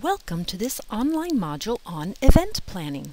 Welcome to this online module on event planning.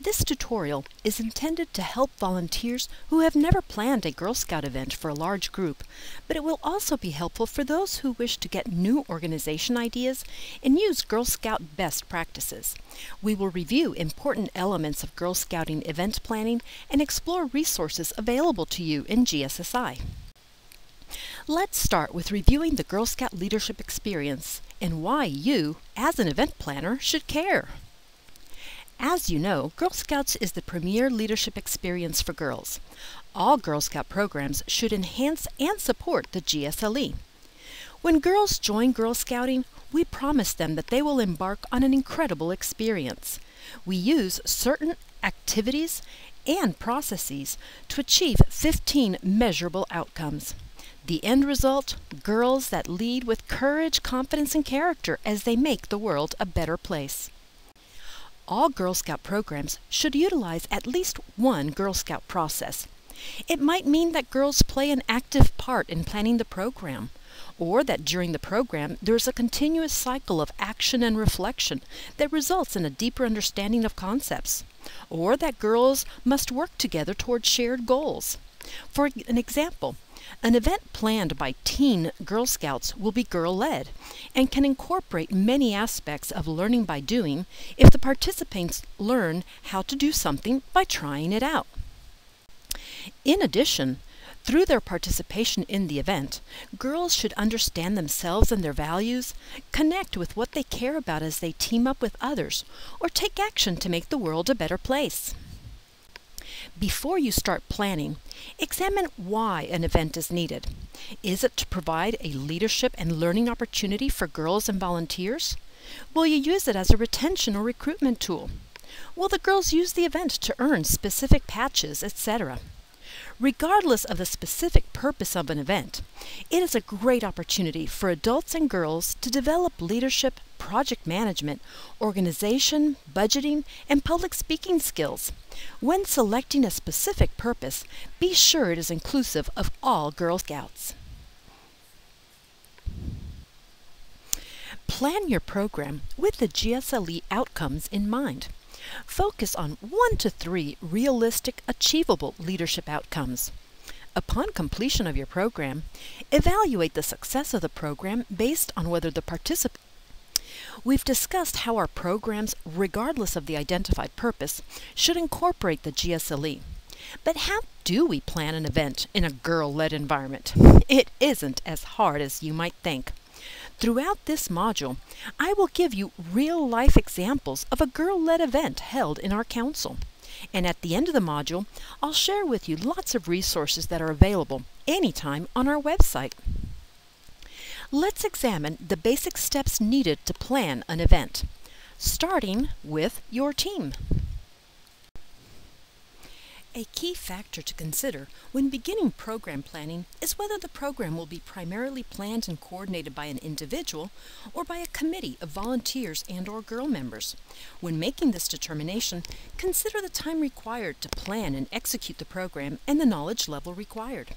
This tutorial is intended to help volunteers who have never planned a Girl Scout event for a large group, but it will also be helpful for those who wish to get new organization ideas and use Girl Scout best practices. We will review important elements of Girl Scouting event planning and explore resources available to you in GSSI. Let's start with reviewing the Girl Scout leadership experience and why you, as an event planner, should care. As you know, Girl Scouts is the premier leadership experience for girls. All Girl Scout programs should enhance and support the GSLE. When girls join Girl Scouting, we promise them that they will embark on an incredible experience. We use certain activities and processes to achieve 15 measurable outcomes. The end result, girls that lead with courage, confidence, and character as they make the world a better place. All Girl Scout programs should utilize at least one Girl Scout process. It might mean that girls play an active part in planning the program, or that during the program there is a continuous cycle of action and reflection that results in a deeper understanding of concepts, or that girls must work together towards shared goals. For an example, an event planned by teen Girl Scouts will be girl-led and can incorporate many aspects of learning by doing if the participants learn how to do something by trying it out. In addition, through their participation in the event, girls should understand themselves and their values, connect with what they care about as they team up with others, or take action to make the world a better place. Before you start planning, examine why an event is needed. Is it to provide a leadership and learning opportunity for girls and volunteers? Will you use it as a retention or recruitment tool? Will the girls use the event to earn specific patches, etc.? Regardless of the specific purpose of an event, it is a great opportunity for adults and girls to develop leadership, project management, organization, budgeting, and public speaking skills. When selecting a specific purpose, be sure it is inclusive of all Girl Scouts. Plan your program with the GSLE outcomes in mind. Focus on 1 to 3 realistic, achievable leadership outcomes. Upon completion of your program, evaluate the success of the program based on whether the participants. We've discussed how our programs, regardless of the identified purpose, should incorporate the GSLE. But how do we plan an event in a girl-led environment? It isn't as hard as you might think. Throughout this module, I will give you real-life examples of a girl-led event held in our council. And at the end of the module, I'll share with you lots of resources that are available anytime on our website. Let's examine the basic steps needed to plan an event, starting with your team. A key factor to consider when beginning program planning is whether the program will be primarily planned and coordinated by an individual or by a committee of volunteers and/or girl members. When making this determination, consider the time required to plan and execute the program and the knowledge level required.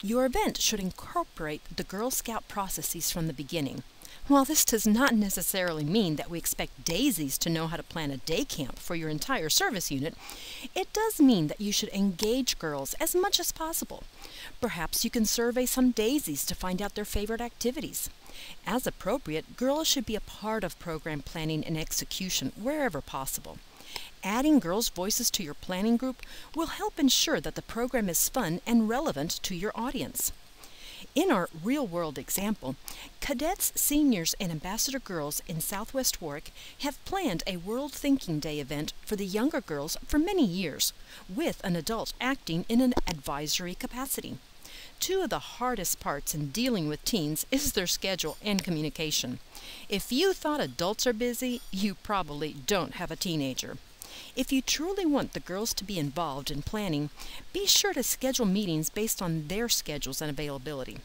Your event should incorporate the Girl Scout processes from the beginning. While this does not necessarily mean that we expect daisies to know how to plan a day camp for your entire service unit, it does mean that you should engage girls as much as possible. Perhaps you can survey some daisies to find out their favorite activities. As appropriate, girls should be a part of program planning and execution wherever possible. Adding girls' voices to your planning group will help ensure that the program is fun and relevant to your audience. In our real-world example, cadets, seniors, and ambassador girls in Southwest Warwick have planned a World Thinking Day event for the younger girls for many years, with an adult acting in an advisory capacity. Two of the hardest parts in dealing with teens is their schedule and communication. If you thought adults are busy, you probably don't have a teenager. If you truly want the girls to be involved in planning, be sure to schedule meetings based on their schedules and availability.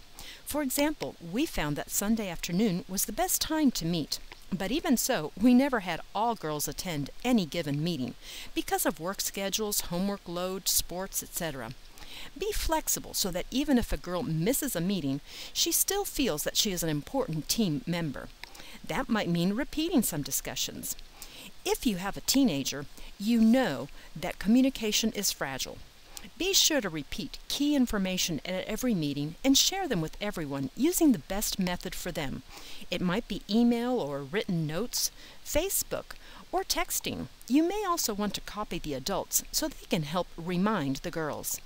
For example, we found that Sunday afternoon was the best time to meet. But even so, we never had all girls attend any given meeting because of work schedules, homework load, sports, etc. Be flexible so that even if a girl misses a meeting, she still feels that she is an important team member. That might mean repeating some discussions. If you have a teenager, you know that communication is fragile. Be sure to repeat key information at every meeting and share them with everyone using the best method for them. It might be email or written notes, Facebook, or texting. You may also want to copy the adults so they can help remind the girls.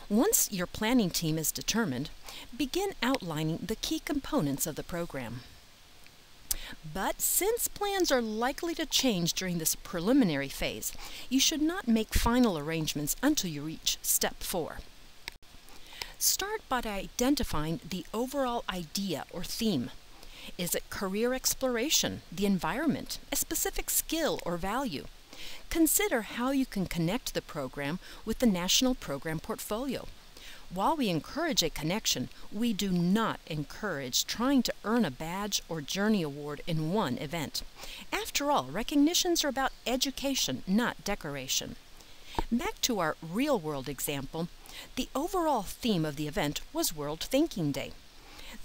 Once your planning team is determined, begin outlining the key components of the program. But since plans are likely to change during this preliminary phase, you should not make final arrangements until you reach step 4. Start by identifying the overall idea or theme. Is it career exploration, the environment, a specific skill or value? Consider how you can connect the program with the national program portfolio. While we encourage a connection, we do not encourage trying to earn a badge or journey award in one event. After all, recognitions are about education, not decoration. Back to our real-world example, the overall theme of the event was World Thinking Day.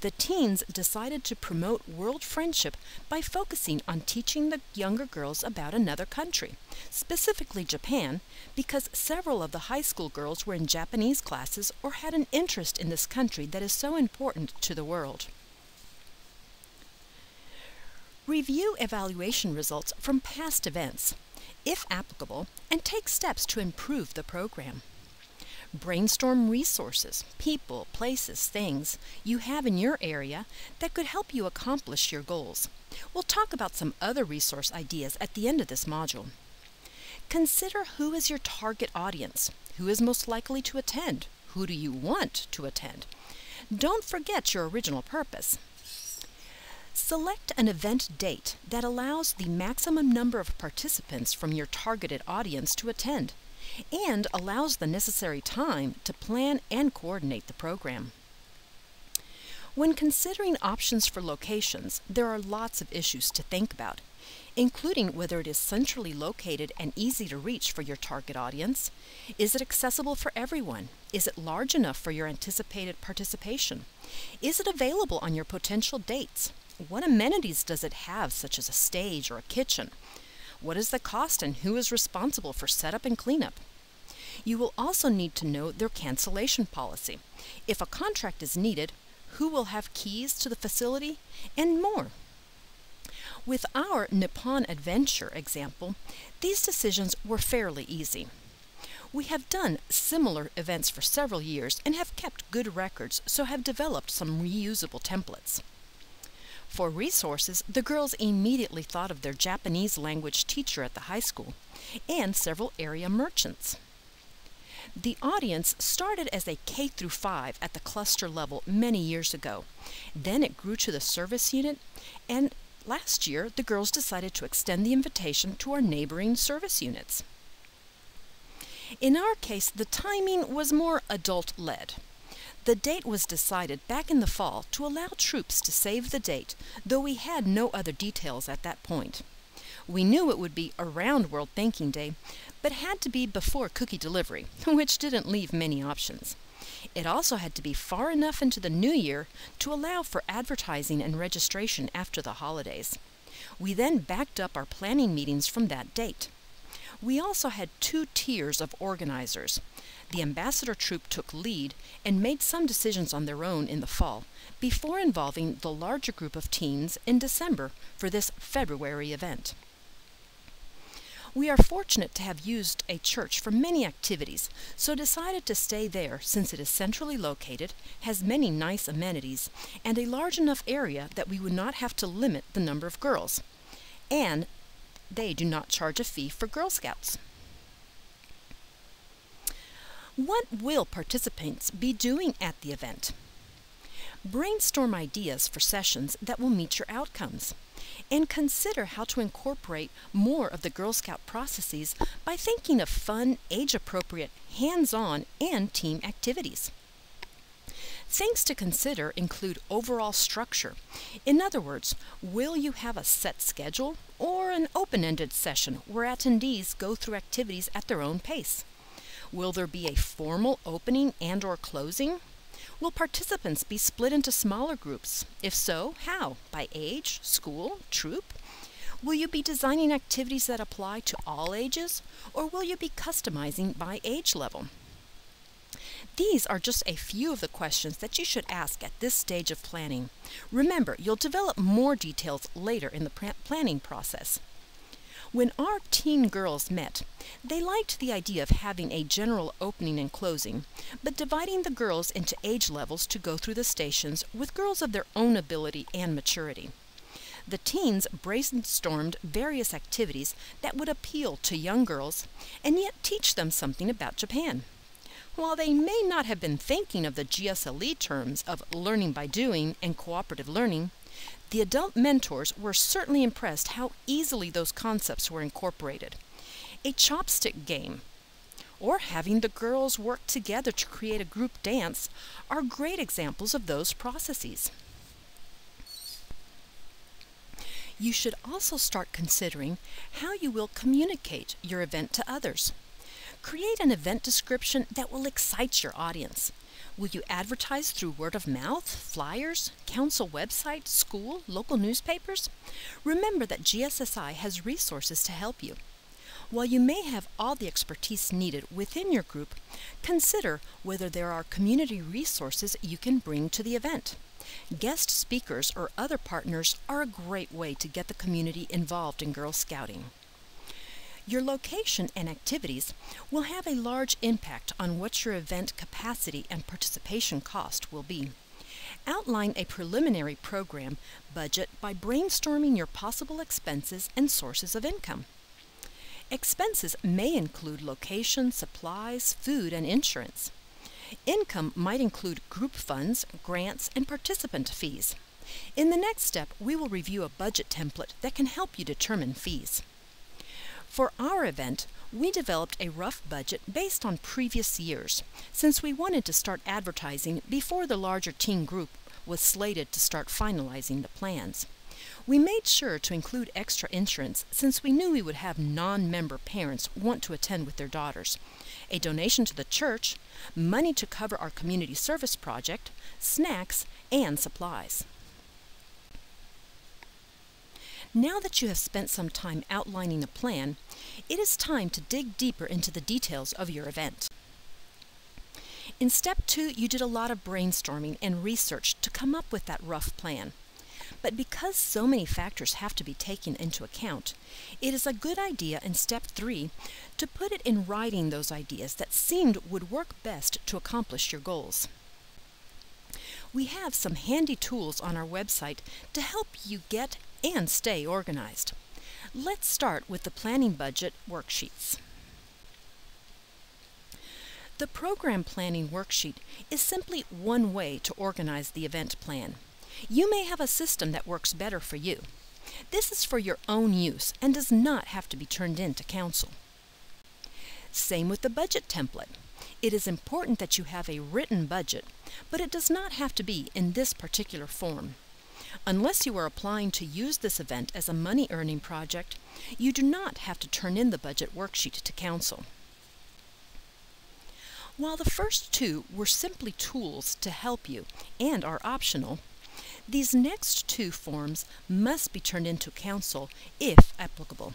The teens decided to promote world friendship by focusing on teaching the younger girls about another country, specifically Japan, because several of the high school girls were in Japanese classes or had an interest in this country that is so important to the world. Review evaluation results from past events, if applicable, and take steps to improve the program. Brainstorm resources, people, places, things you have in your area that could help you accomplish your goals. We'll talk about some other resource ideas at the end of this module. Consider who is your target audience, who is most likely to attend, who do you want to attend. Don't forget your original purpose. Select an event date that allows the maximum number of participants from your targeted audience to attend, and allows the necessary time to plan and coordinate the program. When considering options for locations, there are lots of issues to think about, including whether it is centrally located and easy to reach for your target audience. Is it accessible for everyone? Is it large enough for your anticipated participation? Is it available on your potential dates? What amenities does it have, such as a stage or a kitchen? What is the cost and who is responsible for setup and cleanup? You will also need to know their cancellation policy. If a contract is needed, who will have keys to the facility, and more. With our Nippon Adventure example, these decisions were fairly easy. We have done similar events for several years and have kept good records, so have developed some reusable templates. For resources, the girls immediately thought of their Japanese language teacher at the high school and several area merchants. The audience started as a K-5 at the cluster level many years ago. Then it grew to the service unit, and last year the girls decided to extend the invitation to our neighboring service units. In our case, the timing was more adult-led. The date was decided back in the fall to allow troops to save the date, though we had no other details at that point. We knew it would be around World Thinking Day, but had to be before cookie delivery, which didn't leave many options. It also had to be far enough into the new year to allow for advertising and registration after the holidays. We then backed up our planning meetings from that date. We also had 2 tiers of organizers. The ambassador troop took lead and made some decisions on their own in the fall, before involving the larger group of teens in December for this February event. We are fortunate to have used a church for many activities, so decided to stay there since it is centrally located, has many nice amenities, and a large enough area that we would not have to limit the number of girls. And they do not charge a fee for Girl Scouts. What will participants be doing at the event? Brainstorm ideas for sessions that will meet your outcomes, and consider how to incorporate more of the Girl Scout processes by thinking of fun, age-appropriate, hands-on, and team activities. Things to consider include overall structure. In other words, will you have a set schedule or an open-ended session where attendees go through activities at their own pace? Will there be a formal opening and/or closing? Will participants be split into smaller groups? If so, how? By age, school, troop? Will you be designing activities that apply to all ages, or will you be customizing by age level? These are just a few of the questions that you should ask at this stage of planning. Remember, you'll develop more details later in the planning process. When our teen girls met, they liked the idea of having a general opening and closing, but dividing the girls into age levels to go through the stations with girls of their own ability and maturity. The teens brainstormed various activities that would appeal to young girls and yet teach them something about Japan. While they may not have been thinking of the GSLE terms of learning by doing and cooperative learning, the adult mentors were certainly impressed how easily those concepts were incorporated. A chopstick game, or having the girls work together to create a group dance, are great examples of those processes. You should also start considering how you will communicate your event to others. Create an event description that will excite your audience. Will you advertise through word of mouth, flyers, council website, school, local newspapers? Remember that GSSI has resources to help you. While you may have all the expertise needed within your group, consider whether there are community resources you can bring to the event. Guest speakers or other partners are a great way to get the community involved in Girl Scouting. Your location and activities will have a large impact on what your event capacity and participation cost will be. Outline a preliminary program budget by brainstorming your possible expenses and sources of income. Expenses may include location, supplies, food, and insurance. Income might include group funds, grants, and participant fees. In the next step, we will review a budget template that can help you determine fees. For our event, we developed a rough budget based on previous years, since we wanted to start advertising before the larger teen group was slated to start finalizing the plans. We made sure to include extra insurance since we knew we would have non-member parents want to attend with their daughters, a donation to the church, money to cover our community service project, snacks, and supplies. Now that you have spent some time outlining a plan, it is time to dig deeper into the details of your event. In step 2, you did a lot of brainstorming and research to come up with that rough plan. But because so many factors have to be taken into account, it is a good idea in step 3 to put it in writing those ideas that seemed would work best to accomplish your goals. We have some handy tools on our website to help you get and stay organized. Let's start with the planning budget worksheets. The program planning worksheet is simply one way to organize the event plan. You may have a system that works better for you. This is for your own use and does not have to be turned in to council. Same with the budget template. It is important that you have a written budget, but it does not have to be in this particular form. Unless you are applying to use this event as a money-earning project, you do not have to turn in the budget worksheet to council. While the first 2 were simply tools to help you and are optional, these next 2 forms must be turned into council if applicable.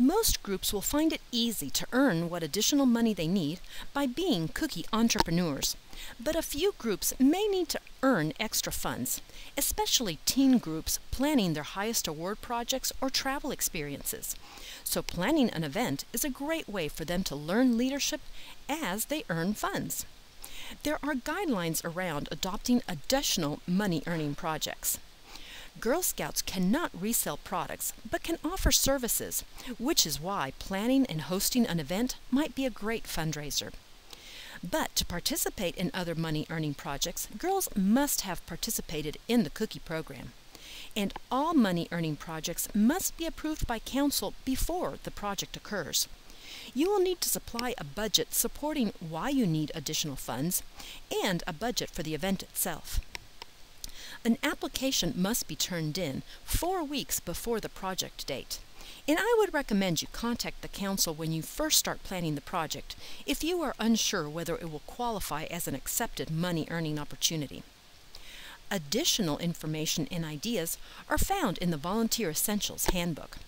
Most groups will find it easy to earn what additional money they need by being cookie entrepreneurs, but a few groups may need to earn extra funds, especially teen groups planning their highest award projects or travel experiences. So planning an event is a great way for them to learn leadership as they earn funds. There are guidelines around adopting additional money-earning projects. Girl Scouts cannot resell products, but can offer services, which is why planning and hosting an event might be a great fundraiser. But to participate in other money-earning projects, girls must have participated in the cookie program. And all money-earning projects must be approved by council before the project occurs. You will need to supply a budget supporting why you need additional funds and a budget for the event itself. An application must be turned in 4 weeks before the project date. And I would recommend you contact the council when you first start planning the project if you are unsure whether it will qualify as an accepted money-earning opportunity. Additional information and ideas are found in the Volunteer Essentials Handbook.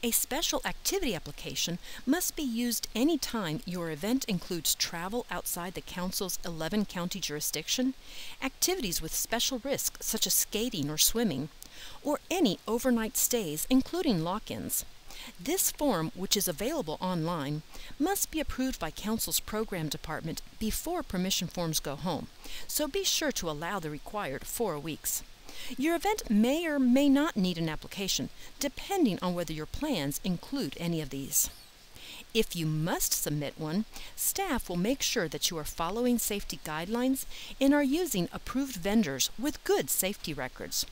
A special activity application must be used any time your event includes travel outside the Council's 11-county jurisdiction, activities with special risk such as skating or swimming, or any overnight stays including lock-ins. This form, which is available online, must be approved by Council's Program Department before permission forms go home, so be sure to allow the required 4 weeks. Your event may or may not need an application, depending on whether your plans include any of these. If you must submit one, staff will make sure that you are following safety guidelines and are using approved vendors with good safety records.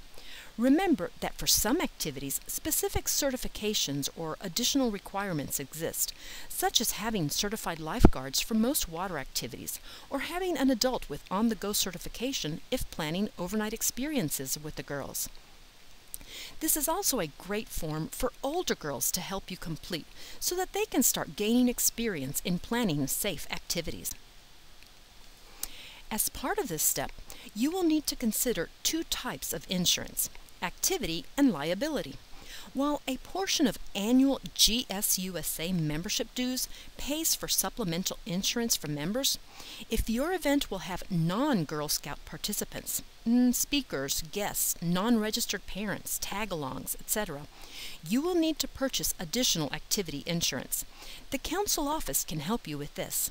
Remember that for some activities, specific certifications or additional requirements exist, such as having certified lifeguards for most water activities, or having an adult with on-the-go certification if planning overnight experiences with the girls. This is also a great form for older girls to help you complete so that they can start gaining experience in planning safe activities. As part of this step, you will need to consider 2 types of insurance: activity and liability. While a portion of annual GSUSA membership dues pays for supplemental insurance for members, if your event will have non-Girl Scout participants, speakers, guests, non-registered parents, tag-alongs, etc., you will need to purchase additional activity insurance. The Council office can help you with this.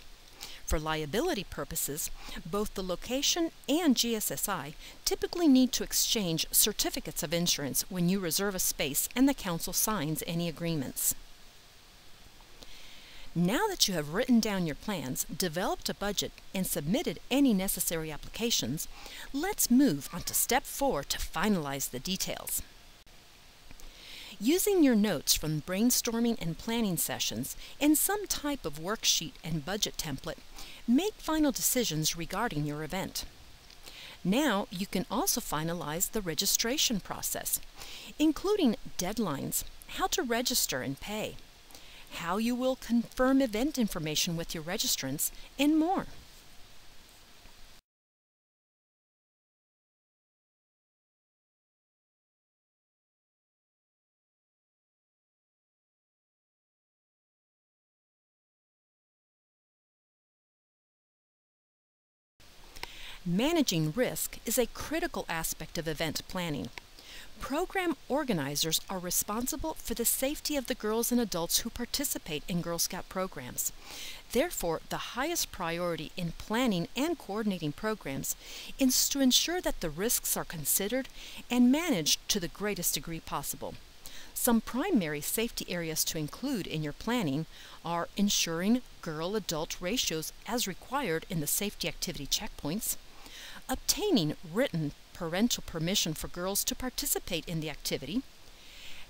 For liability purposes, both the location and GSSI typically need to exchange certificates of insurance when you reserve a space and the Council signs any agreements. Now that you have written down your plans, developed a budget, and submitted any necessary applications, let's move on to Step 4 to finalize the details. Using your notes from brainstorming and planning sessions and some type of worksheet and budget template, make final decisions regarding your event. Now you can also finalize the registration process, including deadlines, how to register and pay, how you will confirm event information with your registrants, and more. Managing risk is a critical aspect of event planning. Program organizers are responsible for the safety of the girls and adults who participate in Girl Scout programs. Therefore, the highest priority in planning and coordinating programs is to ensure that the risks are considered and managed to the greatest degree possible. Some primary safety areas to include in your planning are ensuring girl-adult ratios as required in the safety activity checkpoints, obtaining written parental permission for girls to participate in the activity,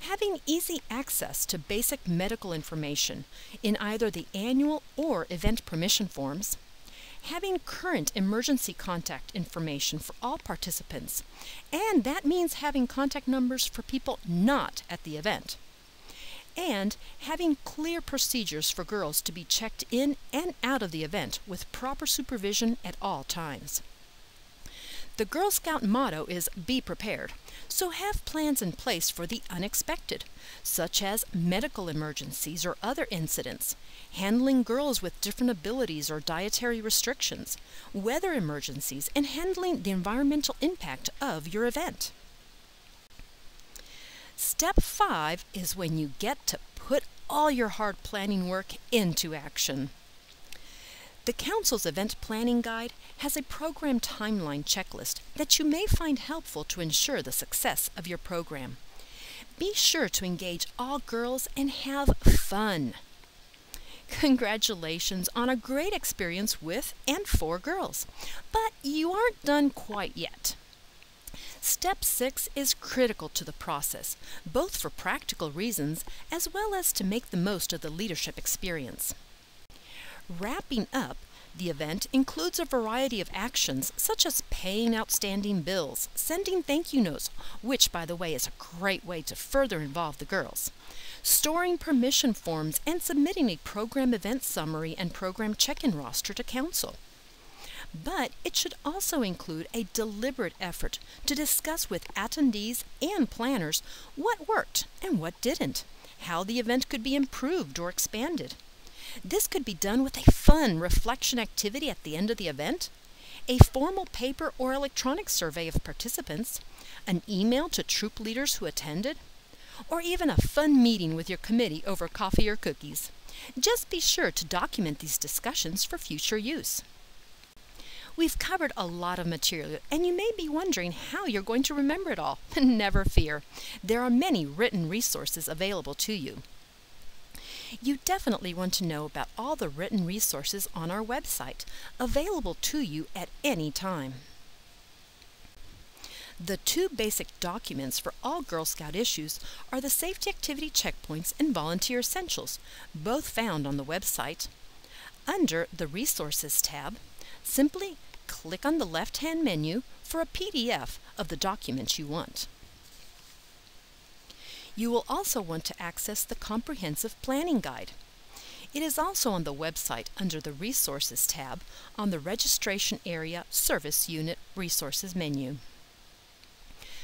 having easy access to basic medical information in either the annual or event permission forms, having current emergency contact information for all participants, and that means having contact numbers for people not at the event, and having clear procedures for girls to be checked in and out of the event with proper supervision at all times. The Girl Scout motto is "Be prepared," so have plans in place for the unexpected, such as medical emergencies or other incidents, handling girls with different abilities or dietary restrictions, weather emergencies, and handling the environmental impact of your event. Step 5 is when you get to put all your hard planning work into action. The Council's Event Planning Guide has a program timeline checklist that you may find helpful to ensure the success of your program. Be sure to engage all girls and have fun. Congratulations on a great experience with and for girls, but you aren't done quite yet. Step 6 is critical to the process, both for practical reasons as well as to make the most of the leadership experience. Wrapping up, The event includes a variety of actions such as paying outstanding bills, sending thank you notes, which by the way is a great way to further involve the girls, storing permission forms, and submitting a program event summary and program check-in roster to council. But it should also include a deliberate effort to discuss with attendees and planners what worked and what didn't, how the event could be improved or expanded. This could be done with a fun reflection activity at the end of the event, a formal paper or electronic survey of participants, an email to troop leaders who attended, or even a fun meeting with your committee over coffee or cookies. Just be sure to document these discussions for future use. We've covered a lot of material, and you may be wondering how you're going to remember it all. Never fear. There are many written resources available to you. You definitely want to know about all the written resources on our website, available to you at any time. The two basic documents for all Girl Scout issues are the Safety Activity Checkpoints and Volunteer Essentials, both found on the website. Under the Resources tab, simply click on the left-hand menu for a PDF of the documents you want. You will also want to access the Comprehensive Planning Guide. It is also on the website under the Resources tab on the Registration Area Service Unit Resources menu.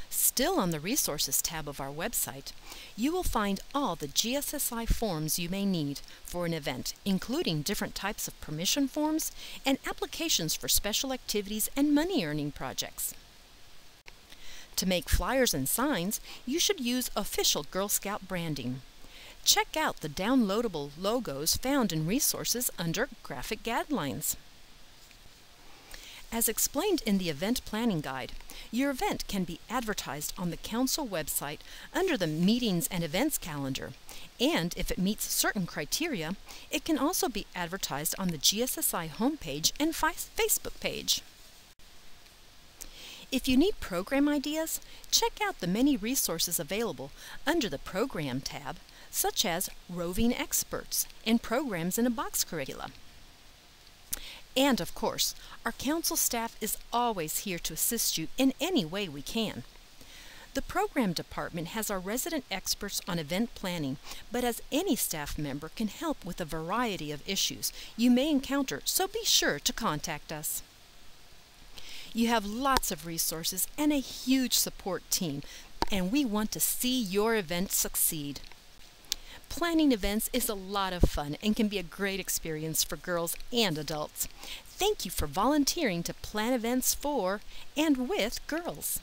Still on the Resources tab of our website, you will find all the GSSI forms you may need for an event, including different types of permission forms and applications for special activities and money-earning projects. To make flyers and signs, you should use official Girl Scout branding. Check out the downloadable logos found in Resources under Graphic Guidelines. As explained in the Event Planning Guide, your event can be advertised on the Council website under the Meetings and Events calendar, and if it meets certain criteria, it can also be advertised on the GSSI homepage and Facebook page. If you need program ideas, check out the many resources available under the Program tab, such as Roving Experts and Programs in a Box curricula. And of course, our council staff is always here to assist you in any way we can. The program department has our resident experts on event planning, but as any staff member can help with a variety of issues you may encounter, so be sure to contact us. You have lots of resources and a huge support team, and we want to see your event succeed. Planning events is a lot of fun and can be a great experience for girls and adults. Thank you for volunteering to plan events for and with girls.